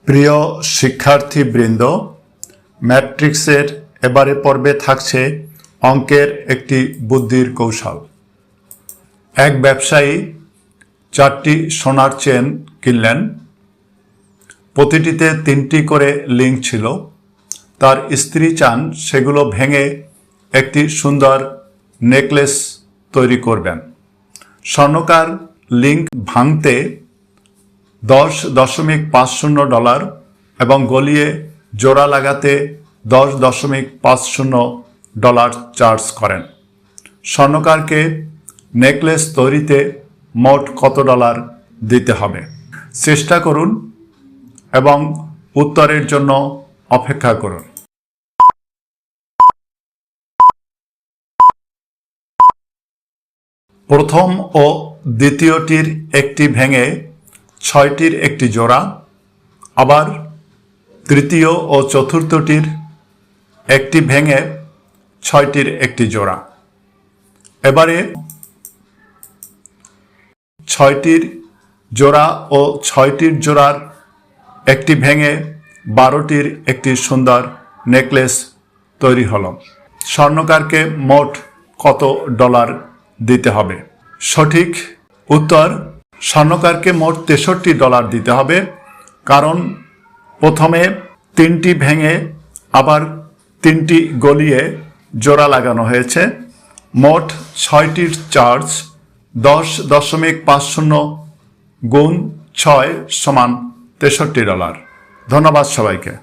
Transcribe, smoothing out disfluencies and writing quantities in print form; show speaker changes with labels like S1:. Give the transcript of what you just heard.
S1: প্রিয় শিক্ষার্থীবৃন্দ, ম্যাট্রিক্সের এবারে পর্বে থাকছে অঙ্কের একটি বুদ্ধির কৌশল। এক ব্যবসায়ী 4টি সোনার চেন কিনলেন। প্রতিটিতে 3টি করে লিঙ্ক ছিল। তার স্ত্রী চান সেগুলো ভেঙে একটি সুন্দর নেকলেস তৈরি করবেন। স্বর্ণকার লিঙ্ক ভাঙতে $10.50 এবং গলিয়ে জোড়া লাগাতে $10.50 চার্জ করেন। স্বর্ণকারকে নেকলেস তৈরিতে মোট কত ডলার দিতে হবে? চেষ্টা করুন এবং উত্তরের জন্য অপেক্ষা করুন। প্রথম ও দ্বিতীয়টির একটি ভেঙে 6টির একটি জোড়া, আবার তৃতীয় ও চতুর্থটির একটি ভেঙে 6টির একটি জোড়া। এবারে 6টির জোড়া ও 6টির জোড়ার একটি ভেঙে 12টির একটি সুন্দর নেকলেস তৈরি হলো। স্বর্ণকারকে মোট কত ডলার দিতে হবে? সঠিক উত্তর, স্বর্ণকারকে মোট $63 দিতে হবে, কারণ প্রথমে 3টি ভেঙে আবার 3টি গলিয়ে জোড়া লাগানো হয়েছে। মোট 6টির চার্জ $10.50 গুণ 6 সমান $63। ধন্যবাদ সবাইকে।